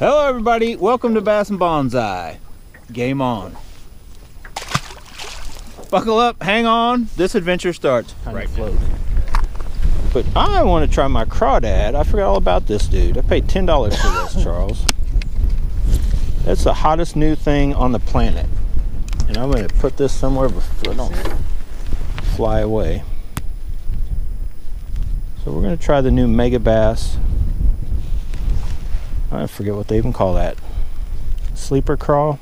Hello everybody, welcome to Bass and Bonsai. Game on. Buckle up, hang on, this adventure starts right now. But I want to try my crawdad. I forgot all about this dude. I paid $10 for this, Charles. That's the hottest new thing on the planet. And I'm going to put this somewhere before I don't fly away. So we're going to try the new MegaBass. I forget what they even call that. Sleeper Craw.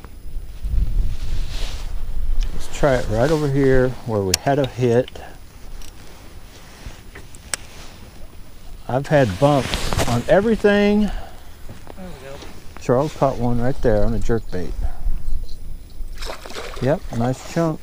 Let's try it right over here where we had a hit. I've had bumps on everything. There we go. Charles caught one right there on a jerkbait. Yep, nice chunk.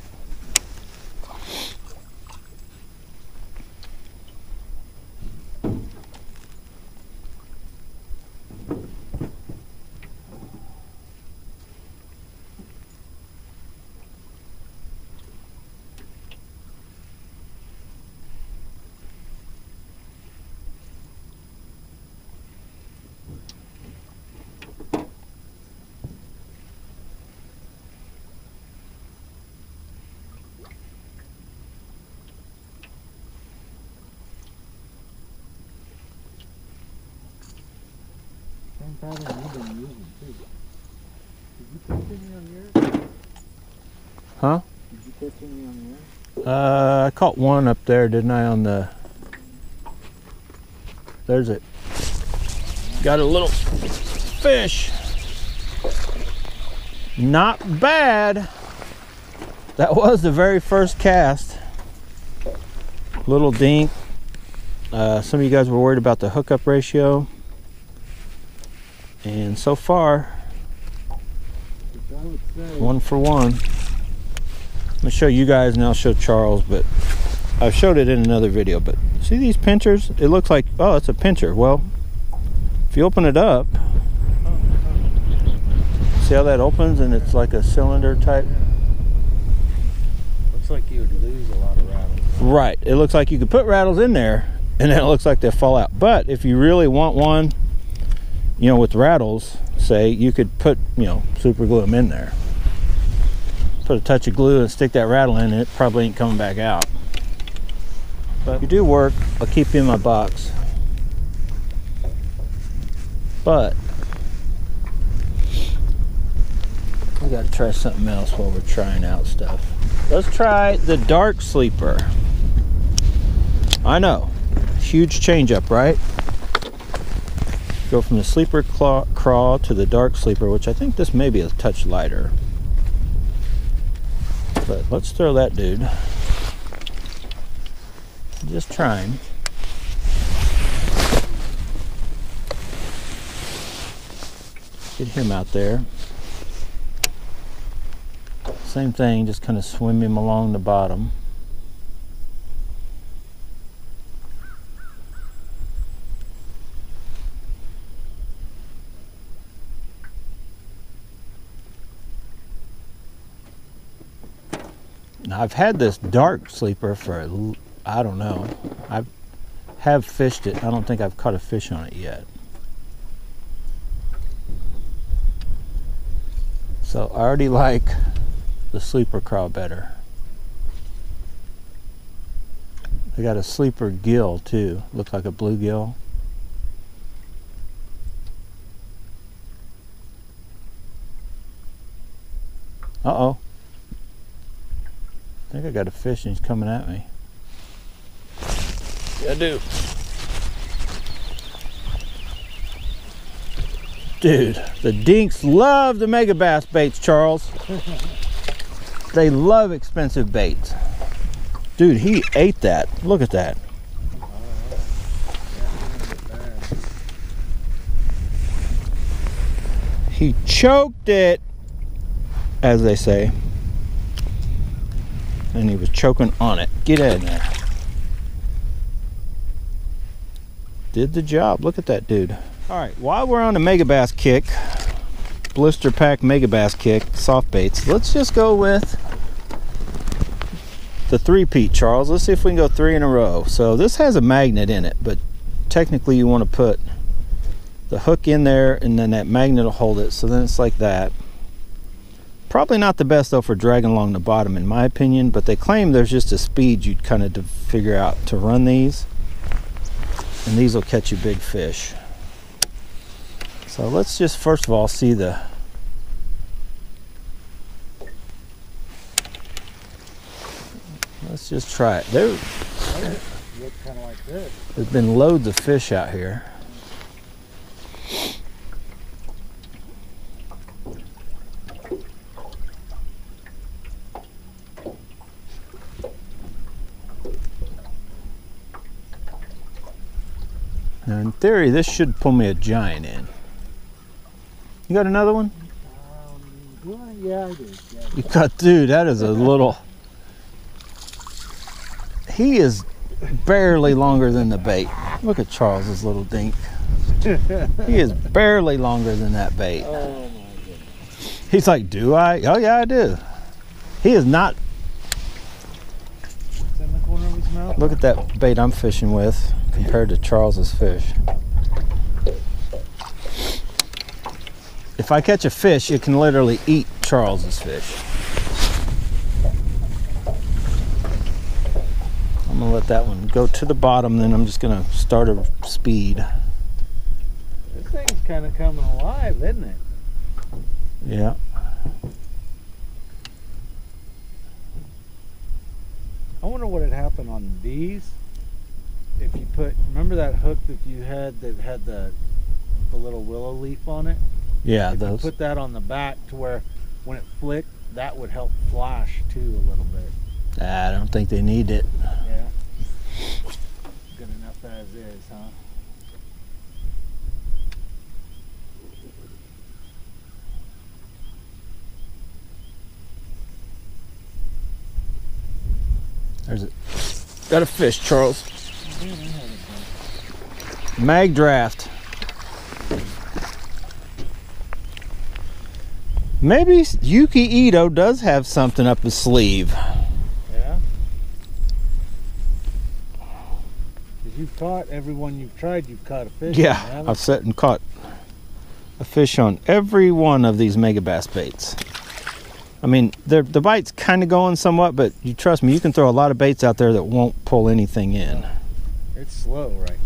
Pattern you've been using too. Did you catch any on yours? Huh? Did you catch any on yours? I caught one up there, didn't I, on the... There's it. Got a little fish. Not bad. That was the very first cast. Little dink. Some of you guys were worried about the hookup ratio. And so far, 1 for 1. I'm gonna show you guys and I'll show Charles, but I've showed it in another video. But see these pinchers? It looks like, oh, it's a pincher. Well, if you open it up, see how that opens and it's like a cylinder type? Looks like you would lose a lot of rattles. Right. It looks like you could put rattles in there and then it looks like they fall out. But if you really want one, you know, with rattles, say, you could put, you know, super glue them in there. Put a touch of glue and stick that rattle in, and it probably ain't coming back out. But if you do work, I'll keep you in my box. But we got to try something else while we're trying out stuff. Let's try the dark sleeper. I know, huge change up, right? Go from the Sleeper Craw to the dark sleeper, which I think this may be a touch lighter. But let's throw that dude. Just trying. Get him out there. Same thing, just kind of swim him along the bottom. Now, I've had this dark sleeper for, I don't know. I have fished it. I don't think I've caught a fish on it yet. So I already like the Sleeper Craw better. They got a sleeper gill too. Looks like a bluegill. Uh-oh. I think I got a fish and he's coming at me. Yeah, I do. Dude, the dinks love the MegaBass baits, Charles. They love expensive baits. Dude, he ate that. Look at that. He choked it, as they say. And he was choking on it. Get in there. Did the job. Look at that dude. All right, while we're on the MegaBass kick, blister pack MegaBass kick, soft baits, let's just go with the 3-peat, Charles. Let's see if we can go 3 in a row. So this has a magnet in it, but technically you want to put the hook in there, and then that magnet will hold it. So then it's like that. Probably not the best though for dragging along the bottom in my opinion, but they claim there's just a speed you'd kind of figure out to run these, and these will catch you big fish. So let's just first of all see the let's just try it. There Look kind of like this. there's been loads of fish out here. Now in theory, this should pull me a giant in. You got another one? Yeah, I do. Yeah. You got, dude, that is a little... He is barely longer than the bait. Look at Charles's little dink. He is barely longer than that bait. Oh my goodness. He's like, do I? Oh yeah, I do. He is not... What's in the corner of his mouth? Look at that bait I'm fishing with compared to Charles's fish. If I catch a fish, it can literally eat Charles's fish. I'm gonna let that one go to the bottom, then I'm just gonna start a speed. This thing's kind of coming alive, isn't it? Yeah. I wonder what had happened on these. If you put, remember that hook that you had that had the little willow leaf on it? Yeah, If those. you put that on the back to where when it flicked, that would help flash too a little bit. I don't think they need it. Yeah. Good enough as is, huh? There's it. Got a fish, Charles. MagDraft. Maybe Yuki Ito does have something up his sleeve. Yeah. Because you've caught everyone you've tried, you've caught a fish. Yeah, haven't I've sat and caught a fish on every one of these MegaBass baits. I mean, the bite's kind of going somewhat, but you trust me, you can throw a lot of baits out there that won't pull anything in. It's slow right now.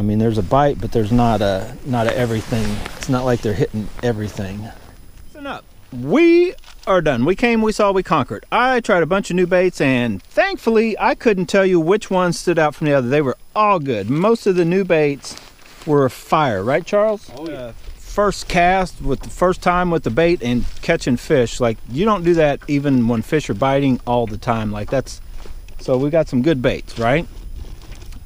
I mean, there's a bite, but there's not a everything. It's not like they're hitting everything. Listen up. We are done. We came, we saw, we conquered. I tried a bunch of new baits, and thankfully, I couldn't tell you which one stood out from the other. They were all good. Most of the new baits were fire, right, Charles? Oh yeah. First cast with the first time with the bait and catching fish. Like, you don't do that even when fish are biting all the time. Like, that's... So we got some good baits, right?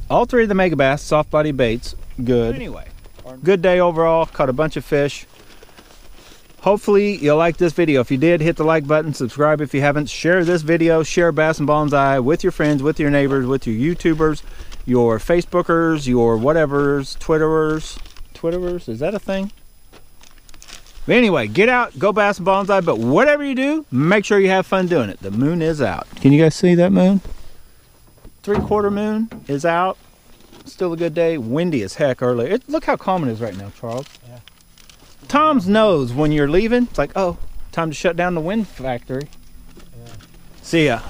All three of the MegaBass soft body baits, good. Anyway, good day overall. Caught a bunch of fish. Hopefully you'll like this video. If you did, hit the like button, subscribe if you haven't, share this video, share Bass and Bonsai with your friends, with your neighbors, with your YouTubers, your Facebookers, your whatevers, Twitterers, is that a thing? But anyway, get out, go Bass and Bonsai, but whatever you do, make sure you have fun doing it. The moon is out. Can you guys see that moon? 3/4 moon is out. Still a good day. Windy as heck earlier. Look how calm it is right now, Charles. Yeah. Tom's knows when you're leaving. It's like, oh, time to shut down the wind factory. Yeah. See ya.